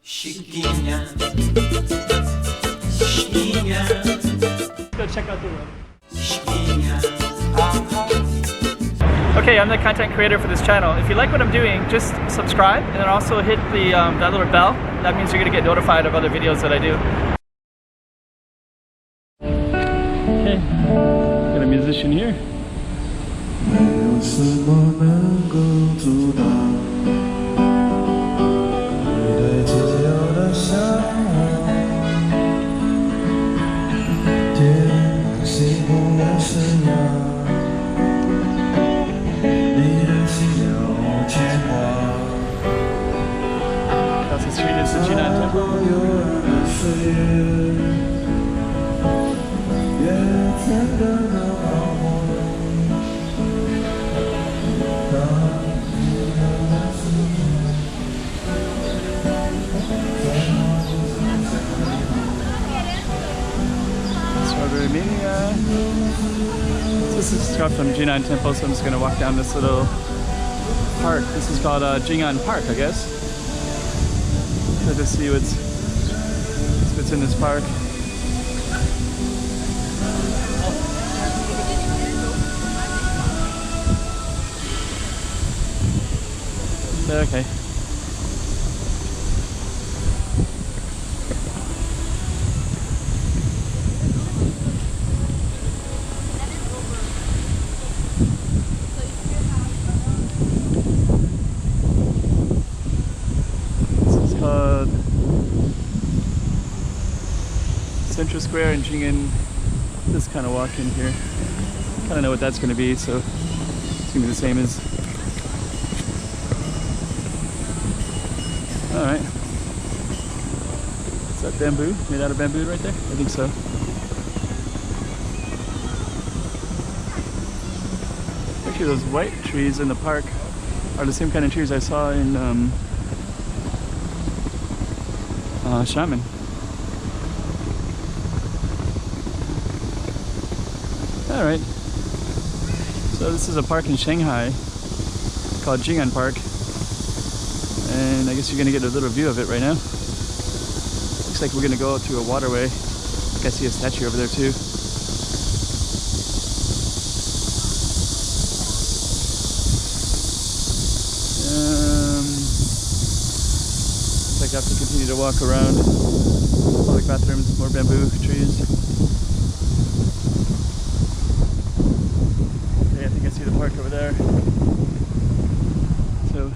Jing'an. Jing'an. Go check out the room. Jing'an. Okay, I'm the content creator for this channel. If you like what I'm doing, just subscribe and then also hit the that little bell. That means you're gonna get notified of other videos that I do. Okay, got a musician here. Across the street is the Jing'an temple. Strawberry Mania. This is from Jing'an Temple, so I'm just gonna walk down this little park. This is called Jing'an Park, I guess. So to see what's in this park. Okay. Central Square in Jing'an. This kind of walk in here. Kind of know what that's going to be, so it's going to be the same as. All right. Is that bamboo? Made out of bamboo right there? I think so. Actually, those white trees in the park are the same kind of trees I saw in Xiamen. Alright, so this is a park in Shanghai called Jing'an Park, and I guess you're going to get a little view of it right now. Looks like we're going to go out to a waterway. I think I see a statue over there too. Looks like I have to continue to walk around. Public bathrooms, more bamboo trees. The park over there. So,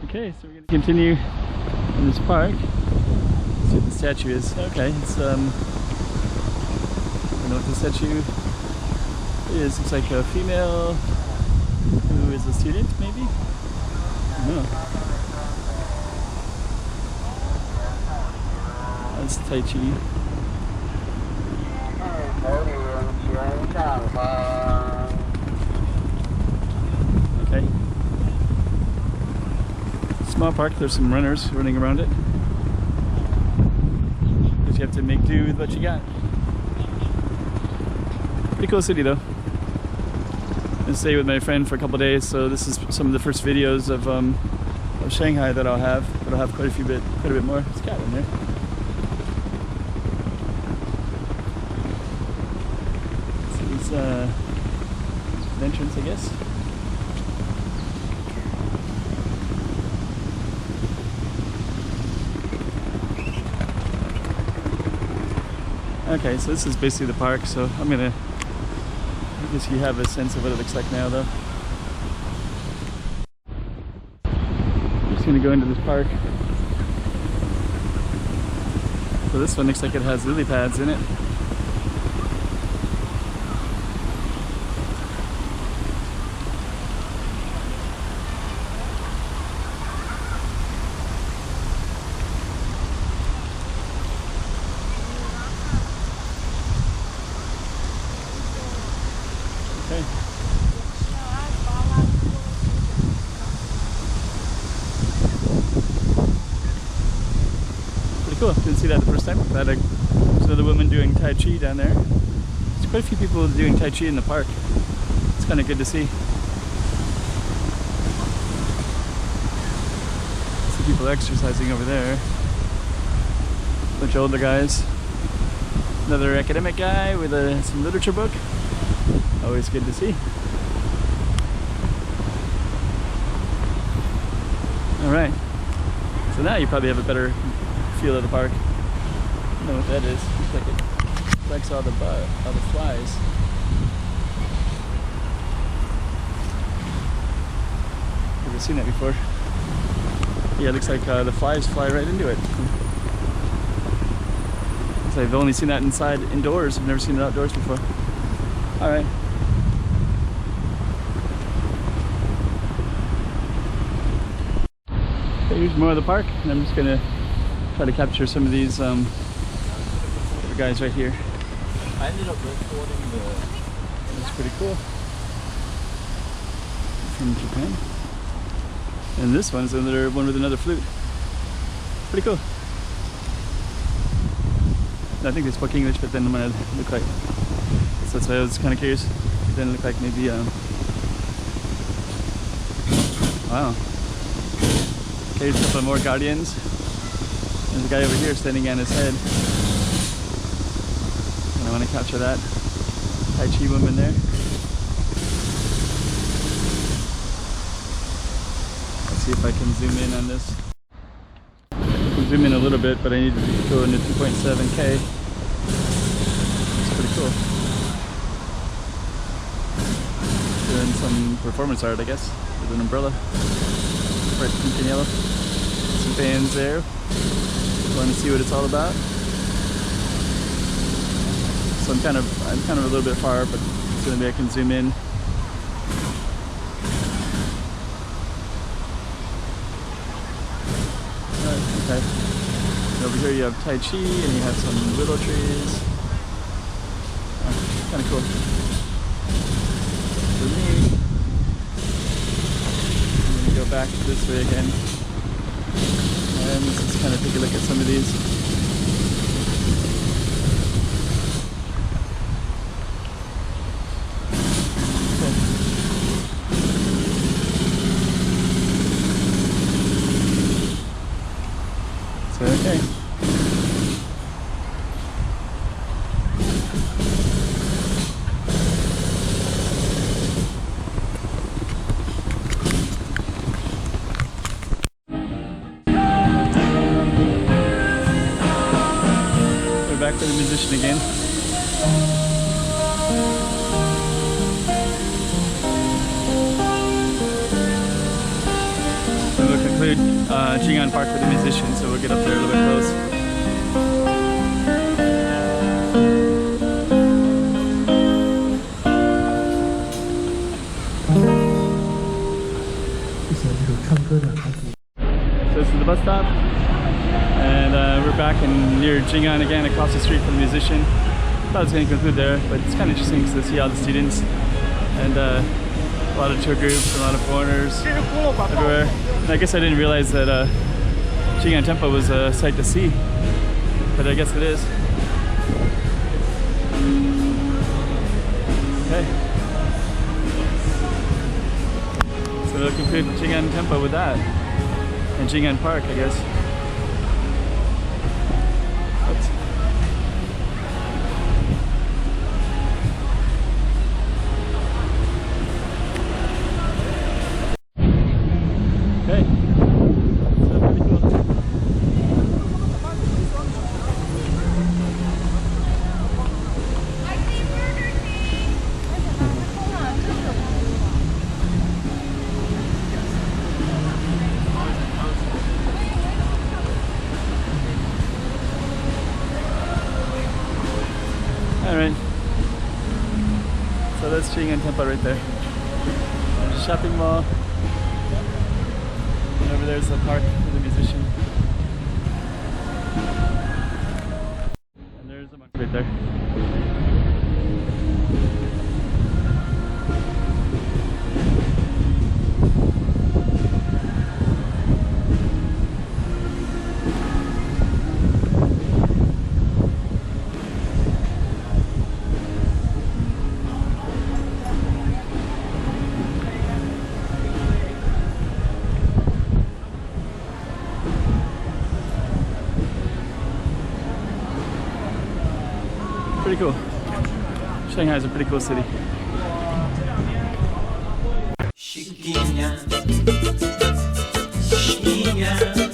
okay, so we're going to continue in this park. See what the statue is. Okay, it's I don't know what the statue is. It's like a female who is a student, maybe? I don't know. That's Tai Chi. Okay. Small park, there's some runners running around it. Because you have to make do with what you got. Pretty cool city though. I stay with my friend for a couple days, so this is some of the first videos of Shanghai that I'll have. But I'll have quite a bit more. There's a cat in there. So it's an entrance, I guess. Okay, so this is basically the park, so I guess you have a sense of what it looks like now though. I'm just gonna go into this park. So this one looks like it has lily pads in it. Okay. Pretty cool. Didn't see that the first time. There's another woman doing Tai Chi down there. There's quite a few people doing Tai Chi in the park. It's kind of good to see. See people exercising over there. bunch of older guys. Another academic guy with some literature book. Always good to see. Alright, so now you probably have a better feel of the park. I don't know what that is. Looks like it collects all the flies. Never seen that before. Yeah, it looks like the flies fly right into it. So I've only seen that indoors. I've never seen it outdoors before. Alright. Okay, here's more of the park, and I'm just gonna try to capture some of these other guys right here. I ended up recording That's pretty cool. From Japan. And this one's another one with another flute. Pretty cool. I think they spoke English, but then when it looked like, so that's why I was kind of curious. It didn't look like maybe, wow. Okay, here's a couple more guardians. There's a guy over here standing on his head. And I want to capture that Tai Chi woman there. Let's see if I can zoom in on this. I can zoom in a little bit, but I need to go into 2.7K. It's pretty cool. Doing some performance art, I guess, with an umbrella. Bright pink and yellow. Some fans there. Want to see what it's all about. So I'm kind of a little bit far, but so maybe I can zoom in. Okay. And over here you have Tai Chi, and you have some willow trees. Kind of cool. For me, I'm going to go back this way again. And let's just kind of take a look at some of these. Okay. We're back to the musician again. And we'll conclude Jing'an Park with the musician, so we'll get up there a little bit close. So this is the bus stop, and we're back near Jing'an again, across the street from the musician. Thought I was going to conclude there, but it's kind of interesting to see all the students and a lot of tour groups, a lot of foreigners everywhere. And I guess I didn't realize that Jing'an Temple was a sight to see, but I guess it is. Okay. So we'll conclude Jing'an Temple with that. And Jing'an Park, I guess. Oops. Okay. So pretty cool. Alright, so that's Jing'an Temple right there. There's a shopping mall, and over there's the park for the musician. And there's the monkey right there. Pretty cool. Shanghai is a pretty cool city. Jing'an.